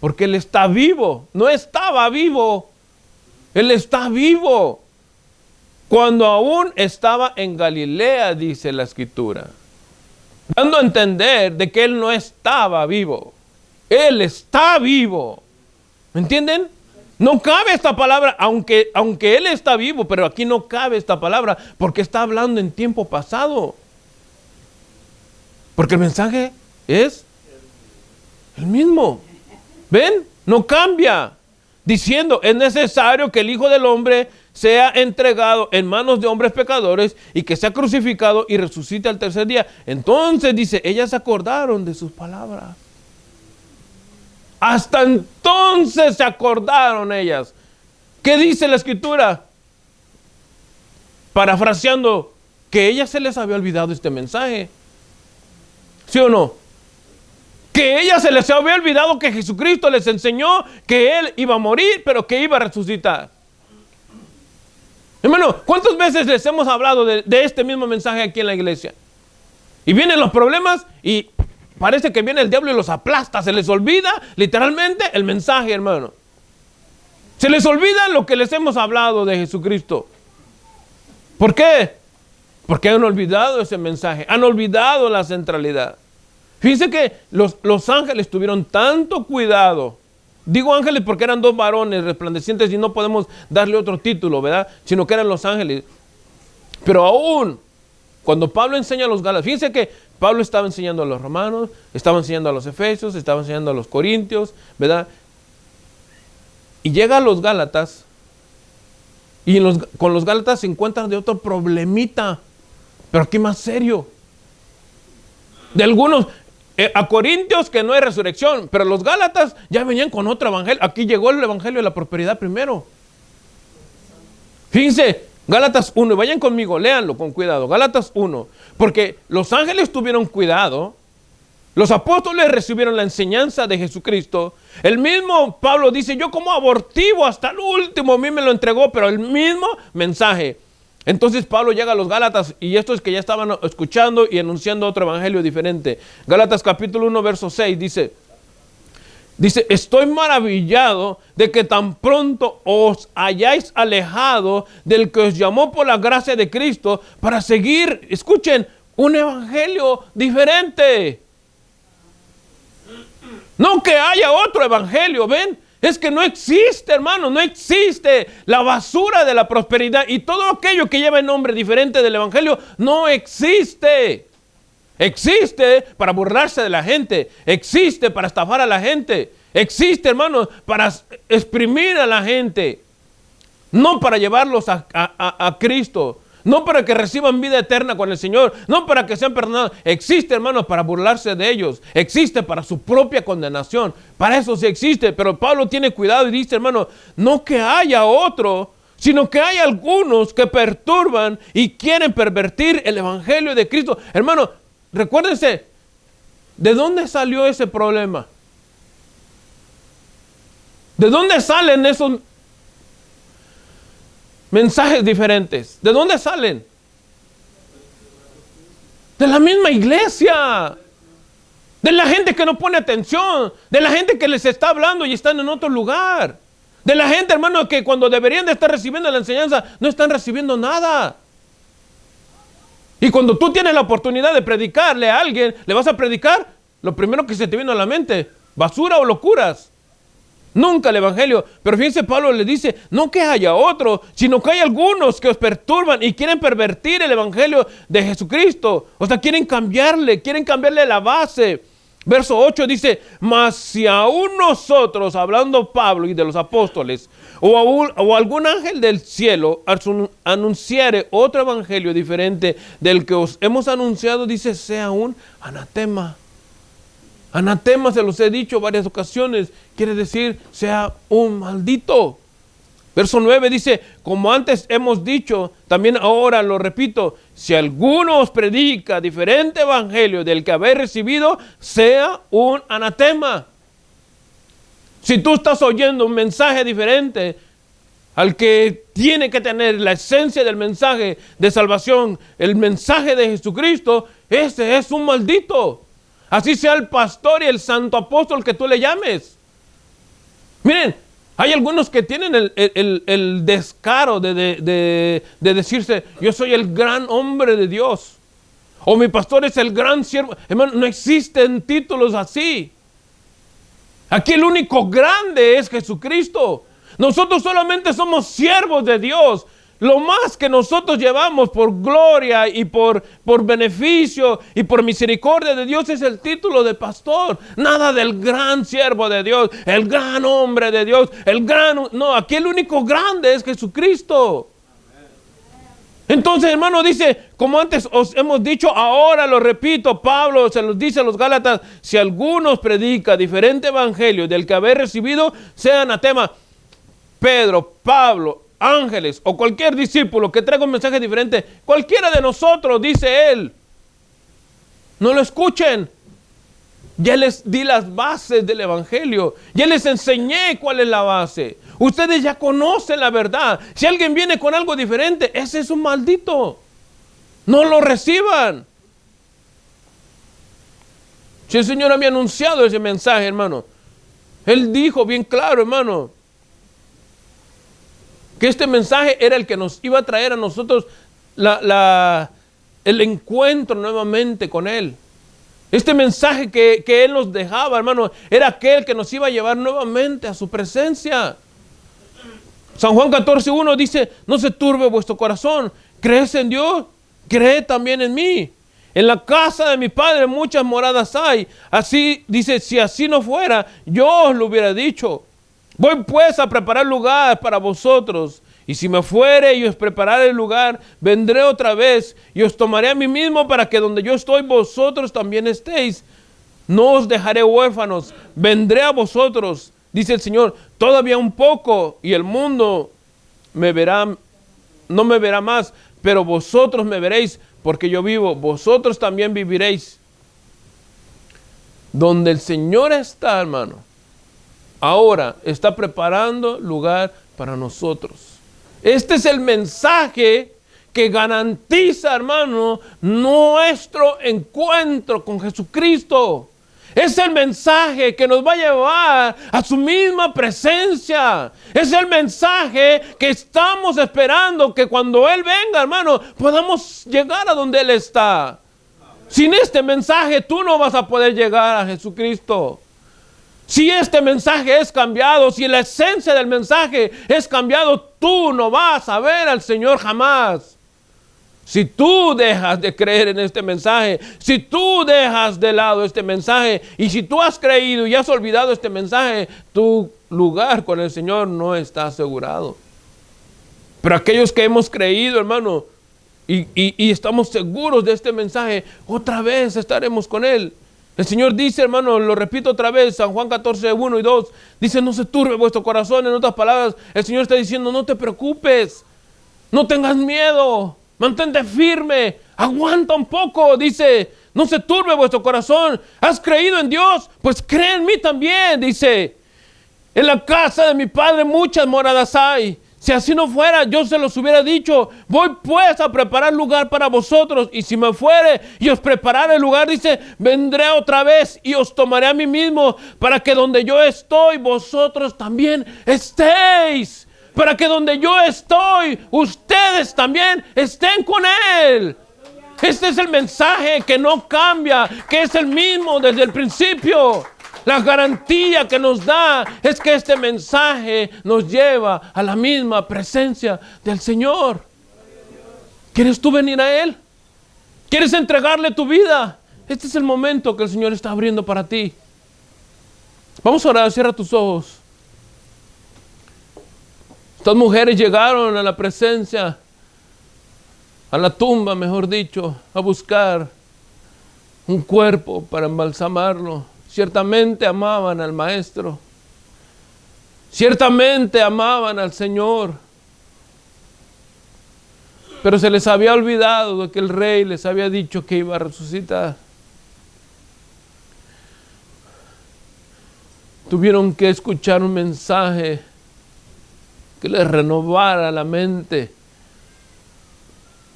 porque Él está vivo. No estaba vivo. Él está vivo. Cuando aún estaba en Galilea, dice la Escritura. Dando a entender de que Él no estaba vivo. Él está vivo. ¿Me entienden? No cabe esta palabra, aunque Él está vivo, pero aquí no cabe esta palabra, porque está hablando en tiempo pasado. Porque el mensaje es el mismo. ¿Ven? No cambia. Diciendo, es necesario que el Hijo del Hombre sea entregado en manos de hombres pecadores y que sea crucificado y resucite al tercer día. Entonces dice, ellas se acordaron de sus palabras. Hasta entonces se acordaron ellas. ¿Qué dice la Escritura? Parafraseando, que a ellas se les había olvidado este mensaje. ¿Sí o no? Que a ellas se les había olvidado que Jesucristo les enseñó que Él iba a morir, pero que iba a resucitar. Hermano, ¿cuántas veces les hemos hablado de este mismo mensaje aquí en la iglesia? Y vienen los problemas y parece que viene el diablo y los aplasta. Se les olvida literalmente el mensaje, hermano. Se les olvida lo que les hemos hablado de Jesucristo. ¿Por qué? Porque han olvidado ese mensaje, han olvidado la centralidad. Fíjense que los ángeles tuvieron tanto cuidado. Digo ángeles porque eran dos varones resplandecientes y no podemos darle otro título, ¿verdad? Sino que eran los ángeles. Pero aún, cuando Pablo enseña a los Gálatas, fíjense que Pablo estaba enseñando a los romanos, estaba enseñando a los efesios, estaba enseñando a los corintios, ¿verdad? Y llega a los Gálatas, y con los Gálatas se encuentran de otro problemita, pero aquí más serio. De algunos, a Corintios que no hay resurrección, pero los Gálatas ya venían con otro evangelio. Aquí llegó el evangelio de la prosperidad primero. Fíjense, Gálatas 1, vayan conmigo, léanlo con cuidado. Gálatas 1, porque los ángeles tuvieron cuidado, los apóstoles recibieron la enseñanza de Jesucristo. El mismo Pablo dice, yo como abortivo hasta el último, a mí me lo entregó, pero el mismo mensaje. Entonces Pablo llega a los Gálatas y estos que ya estaban escuchando y anunciando otro evangelio diferente. Gálatas capítulo 1, verso 6 dice, estoy maravillado de que tan pronto os hayáis alejado del que os llamó por la gracia de Cristo para seguir, escuchen, un evangelio diferente. No que haya otro evangelio, ¿ven? Es que no existe, hermano, no existe la basura de la prosperidad y todo aquello que lleva el nombre diferente del evangelio no existe. Existe para burlarse de la gente, existe para estafar a la gente, existe, hermano, para exprimir a la gente, no para llevarlos a Cristo, no para que reciban vida eterna con el Señor, no para que sean perdonados. Existe, hermano, para burlarse de ellos, existe para su propia condenación, para eso sí existe. Pero Pablo tiene cuidado y dice, hermano, no que haya otro, sino que hay algunos que perturban y quieren pervertir el evangelio de Cristo. Hermano, recuérdense, ¿de dónde salió ese problema? ¿De dónde salen esos mensajes diferentes? ¿De dónde salen? De la misma iglesia. De la gente que no pone atención. De la gente que les está hablando y están en otro lugar. De la gente, hermano, que cuando deberían de estar recibiendo la enseñanza, no están recibiendo nada. Y cuando tú tienes la oportunidad de predicarle a alguien, le vas a predicar lo primero que se te vino a la mente, basura o locuras. Nunca el evangelio. Pero fíjense, Pablo le dice, no que haya otro, sino que hay algunos que os perturban y quieren pervertir el evangelio de Jesucristo. O sea, quieren cambiarle la base. Verso 8 dice, mas si aún nosotros, hablando Pablo y de los apóstoles, o algún ángel del cielo anunciare otro evangelio diferente del que os hemos anunciado, dice, sea un anatema. Anatema, se los he dicho varias ocasiones, quiere decir, sea un maldito. Verso 9 dice, como antes hemos dicho, también ahora lo repito, si alguno os predica diferente evangelio del que habéis recibido, sea un anatema. Si tú estás oyendo un mensaje diferente al que tiene que tener la esencia del mensaje de salvación, el mensaje de Jesucristo, ese es un maldito. Así sea el pastor y el santo apóstol que tú le llames. Miren, hay algunos que tienen el descaro de decirse, yo soy el gran hombre de Dios. O mi pastor es el gran siervo. Hermano, no existen títulos así. Aquí el único grande es Jesucristo. Nosotros solamente somos siervos de Dios. Lo más que nosotros llevamos por gloria y por beneficio y por misericordia de Dios es el título de pastor. Nada del gran siervo de Dios, el gran hombre de Dios, no, aquí el único grande es Jesucristo. Entonces, hermano, dice, como antes os hemos dicho, ahora lo repito, Pablo se los dice a los Gálatas, si alguno os predica diferente evangelio del que habéis recibido, sea anatema. Pedro, Pablo, ángeles o cualquier discípulo que traiga un mensaje diferente, cualquiera de nosotros, dice él, no lo escuchen. Ya les di las bases del evangelio, ya les enseñé cuál es la base. Ustedes ya conocen la verdad. Si alguien viene con algo diferente, ese es un maldito. No lo reciban. Si el Señor había anunciado ese mensaje, hermano, Él dijo bien claro, hermano, que este mensaje era el que nos iba a traer a nosotros la el encuentro nuevamente con Él. Este mensaje que Él nos dejaba, hermano, era aquel que nos iba a llevar nuevamente a su presencia. San Juan 14:1 dice, no se turbe vuestro corazón, crees en Dios, cree también en mí. En la casa de mi Padre muchas moradas hay. Así dice, si así no fuera, yo os lo hubiera dicho. Voy pues a preparar lugar para vosotros. Y si me fuere y os prepararé el lugar, vendré otra vez y os tomaré a mí mismo para que donde yo estoy, vosotros también estéis. No os dejaré huérfanos, vendré a vosotros, dice el Señor. Todavía un poco y el mundo me verá, no me verá más, pero vosotros me veréis, porque yo vivo, vosotros también viviréis. Donde el Señor está, hermano, ahora está preparando lugar para nosotros. Este es el mensaje que garantiza, hermano, nuestro encuentro con Jesucristo. Es el mensaje que nos va a llevar a su misma presencia. Es el mensaje que estamos esperando que cuando Él venga, hermano, podamos llegar a donde Él está. Sin este mensaje tú no vas a poder llegar a Jesucristo. Si este mensaje es cambiado, si la esencia del mensaje es cambiado, tú no vas a ver al Señor jamás. Si tú dejas de creer en este mensaje, si tú dejas de lado este mensaje, y si tú has creído y has olvidado este mensaje, tu lugar con el Señor no está asegurado. Pero aquellos que hemos creído, hermano, y estamos seguros de este mensaje, otra vez estaremos con Él. El Señor dice, hermano, lo repito otra vez, San Juan 14:1 y 2, dice, no se turbe vuestro corazón. En otras palabras, el Señor está diciendo, no te preocupes, no tengas miedo, mantente firme, aguanta un poco, dice, no se turbe vuestro corazón. ¿Has creído en Dios? Pues cree en mí también, dice. En la casa de mi Padre muchas moradas hay. Si así no fuera, yo se los hubiera dicho. Voy pues a preparar lugar para vosotros. Y si me fuere y os preparare el lugar, dice, vendré otra vez y os tomaré a mí mismo, para que donde yo estoy, vosotros también estéis. Para que donde yo estoy, ustedes también estén con Él. Este es el mensaje que no cambia, que es el mismo desde el principio. La garantía que nos da es que este mensaje nos lleva a la misma presencia del Señor. ¿Quieres tú venir a Él? ¿Quieres entregarle tu vida? Este es el momento que el Señor está abriendo para ti. Vamos a orar, cierra tus ojos. Estas mujeres llegaron a la presencia, a la tumba, mejor dicho, a buscar un cuerpo para embalsamarlo. Ciertamente amaban al Maestro. Ciertamente amaban al Señor. Pero se les había olvidado de que el Rey les había dicho que iba a resucitar. Tuvieron que escuchar un mensaje que les renovara la mente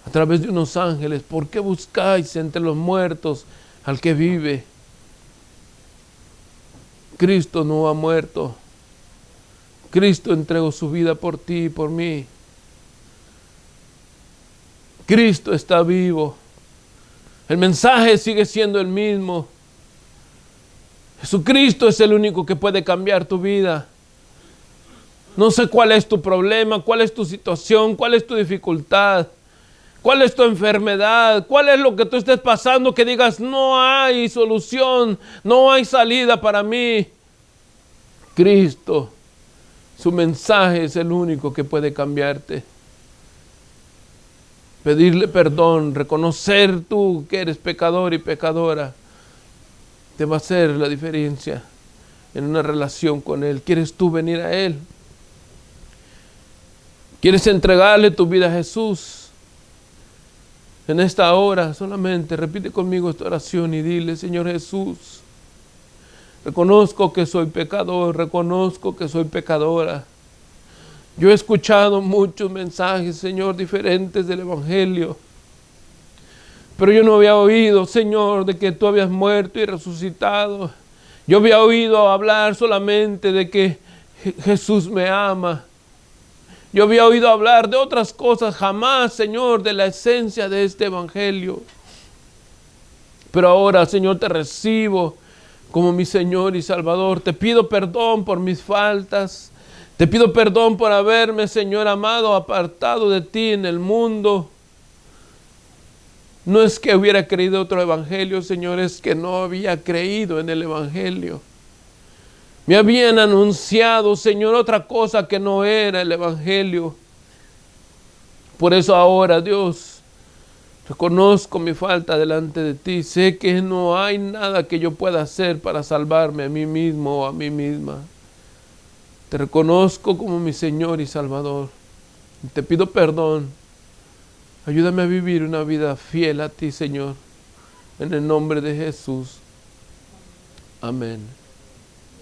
a través de unos ángeles. ¿Por qué buscáis entre los muertos al que vive? Cristo no ha muerto. Cristo entregó su vida por ti y por mí. Cristo está vivo. El mensaje sigue siendo el mismo. Jesucristo es el único que puede cambiar tu vida. No sé cuál es tu problema, cuál es tu situación, cuál es tu dificultad, cuál es tu enfermedad, cuál es lo que tú estés pasando, que digas, no hay solución, no hay salida para mí. Cristo, su mensaje es el único que puede cambiarte. Pedirle perdón, reconocer tú que eres pecador y pecadora, te va a hacer la diferencia en una relación con Él. ¿Quieres tú venir a Él? ¿Quieres entregarle tu vida a Jesús? En esta hora solamente repite conmigo esta oración y dile, Señor Jesús, reconozco que soy pecador, reconozco que soy pecadora. Yo he escuchado muchos mensajes, Señor, diferentes del Evangelio, pero yo no había oído, Señor, de que tú habías muerto y resucitado. Yo había oído hablar solamente de que Jesús me ama. Yo había oído hablar de otras cosas, jamás, Señor, de la esencia de este evangelio. Pero ahora, Señor, te recibo como mi Señor y Salvador. Te pido perdón por mis faltas. Te pido perdón por haberme, Señor amado, apartado de ti en el mundo. No es que hubiera creído otro evangelio, Señor, es que no había creído en el evangelio. Me habían anunciado, Señor, otra cosa que no era el evangelio. Por eso ahora, Dios, reconozco mi falta delante de ti. Sé que no hay nada que yo pueda hacer para salvarme a mí mismo o a mí misma. Te reconozco como mi Señor y Salvador. Te pido perdón. Ayúdame a vivir una vida fiel a ti, Señor. En el nombre de Jesús. Amén.